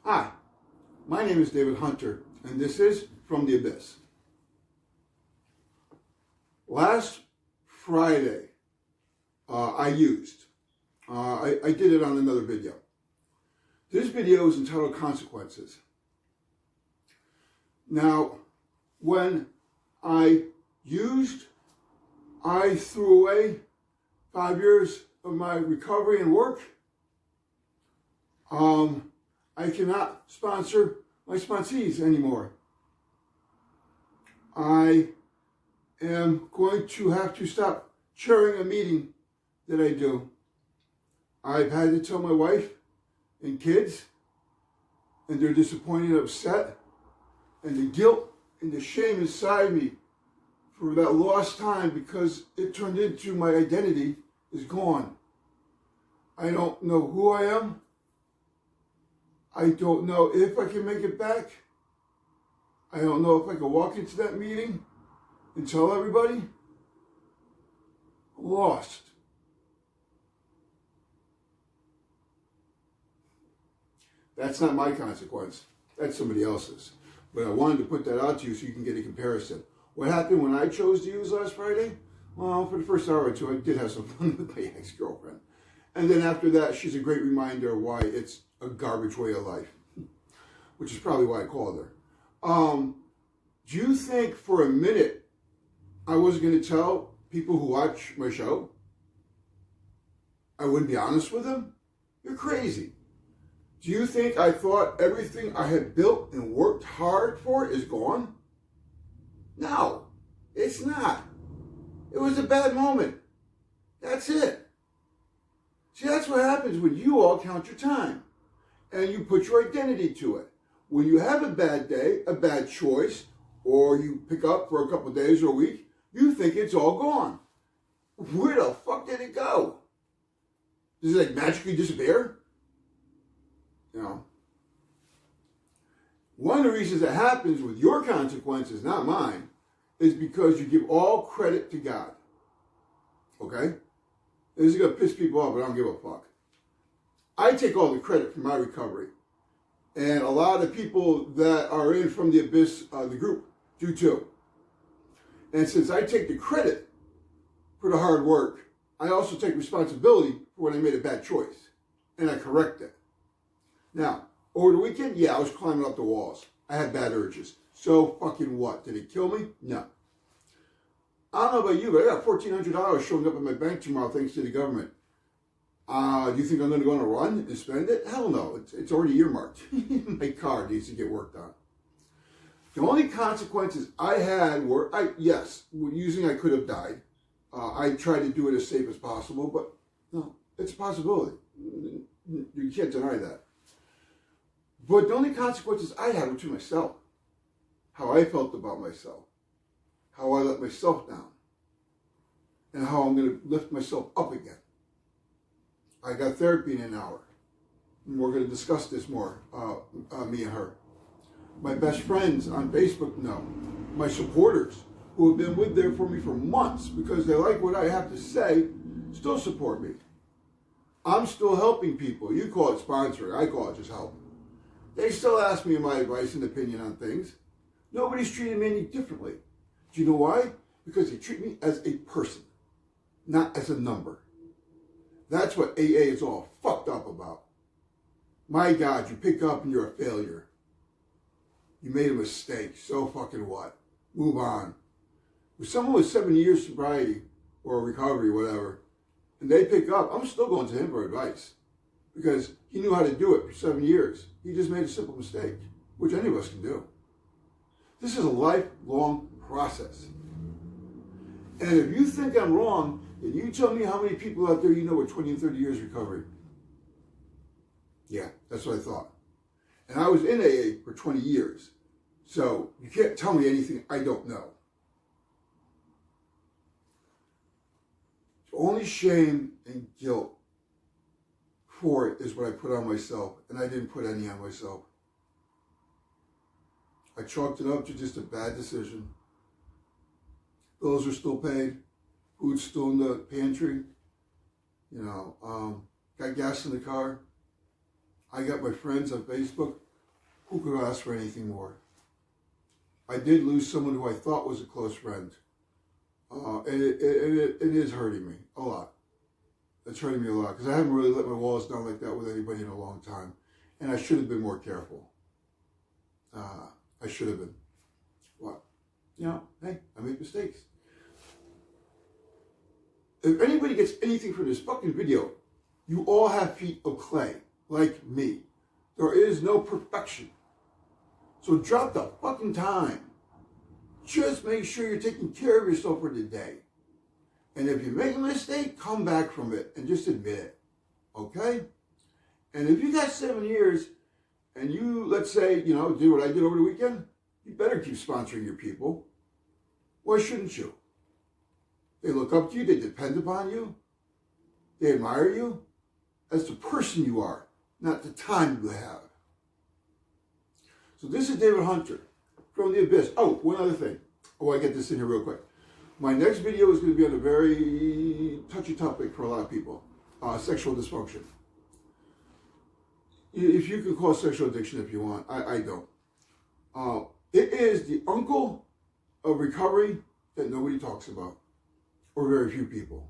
Hi, my name is David Hunter, and this is From the Abyss. Last Friday, I did it on another video. This video is entitled Consequences. Now, when I threw away 5 years of my recovery and work. I cannot sponsor my sponsees anymore. I am going to have to stop chairing a meeting that I do. I've had to tell my wife and kids, and they're disappointed and upset, and the guilt and the shame inside me for that lost time, because it turned into my identity, is gone. I don't know who I am. I don't know if I can make it back. I don't know if I can walk into that meeting and tell everybody. I'm lost. That's not my consequence. That's somebody else's. But I wanted to put that out to you so you can get a comparison. What happened when I chose to use last Friday? Well, for the first hour or two, I did have some fun with my ex-girlfriend. And then after that, she's a great reminder of why it's a garbage way of life, which is probably why I called her. Do you think for a minute I wasn't going to tell people who watch my show? I wouldn't be honest with them? You're crazy. Do you think I thought everything I had built and worked hard for is gone? No, it's not. It was a bad moment. That's it. See, that's what happens when you all count your time and you put your identity to it. When you have a bad day, a bad choice, or you pick up for a couple of days or a week, you think it's all gone. Where the fuck did it go? Does it like magically disappear? You know. One of the reasons that happens with your consequences, not mine, is because you give all credit to God. Okay? This is going to piss people off, but I don't give a fuck. I take all the credit for my recovery. And a lot of the people that are in From the Abyss, the group, do too. And since I take the credit for the hard work, I also take responsibility for when I made a bad choice. And I correct it. Now, over the weekend, yeah, I was climbing up the walls. I had bad urges. So fucking what? Did it kill me? No. I don't know about you, but I got $1,400 showing up in my bank tomorrow thanks to the government. Do you think I'm going to go on a run and spend it? Hell no. It's already earmarked. My car needs to get worked on. The only consequences I had were, using I could have died. I tried to do it as safe as possible, but no, it's a possibility. You can't deny that. But the only consequences I had were to myself. How I felt about myself. How I let myself down. And how I'm going to lift myself up again. I got therapy in an hour. And we're going to discuss this more, me and her. My best friends on Facebook know. My supporters who have been with there for me for months because they like what I have to say, still support me. I'm still helping people. You call it sponsoring. I call it just help. They still ask me my advice and opinion on things. Nobody's treating me any differently. Do you know why? Because they treat me as a person, not as a number. That's what AA is all fucked up about. My God, you pick up and you're a failure. You made a mistake. So fucking what? Move on. If someone with 7 years sobriety or recovery, whatever, and they pick up, I'm still going to him for advice. Because he knew how to do it for 7 years. He just made a simple mistake, which any of us can do. This is a lifelong process. And if you think I'm wrong, then you tell me how many people out there you know with 20 and 30 years recovery. Yeah, that's what I thought. And I was in AA for 20 years. So you can't tell me anything I don't know. Only shame and guilt for it is what I put on myself, and I didn't put any on myself. I chalked it up to just a bad decision. Bills are still paid, food's still in the pantry, got gas in the car. I got my friends on Facebook who could ask for anything more. I did lose someone who I thought was a close friend. And it is hurting me a lot. It's hurting me a lot because I haven't really let my walls down like that with anybody in a long time. And I should have been more careful. I should have been. But, you know, hey, I make mistakes. If anybody gets anything from this fucking video, you all have feet of clay, like me. There is no perfection. So drop the fucking time. Just make sure you're taking care of yourself for the day. And if you make a mistake, come back from it and just admit it. Okay? And if you got 7 years and you, let's say, you know, do what I did over the weekend, you better keep sponsoring your people. Why shouldn't you? They look up to you. They depend upon you. They admire you as the person you are, not the time you have. So this is David Hunter from The Abyss. Oh, one other thing. Oh, I get this in here real quick. My next video is going to be on a very touchy topic for a lot of people. Sexual dysfunction. If you can call it sexual addiction if you want. I don't. It is the uncle of recovery that nobody talks about. Or very few people.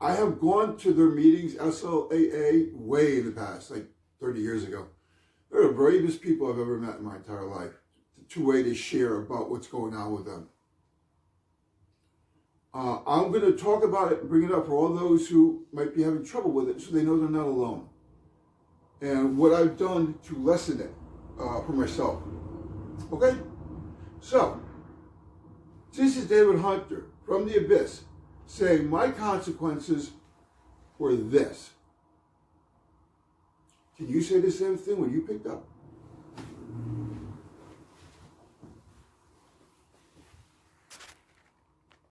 I have gone to their meetings, SLAA, way in the past, like 30 years ago. They're the bravest people I've ever met in my entire life. The two-way to share about what's going on with them. I'm going to talk about it and bring it up for all those who might be having trouble with it so they know they're not alone. And what I've done to lessen it for myself. Okay? So, this is David Hunter from The Abyss saying my consequences were this. Can you say the same thing when you picked up?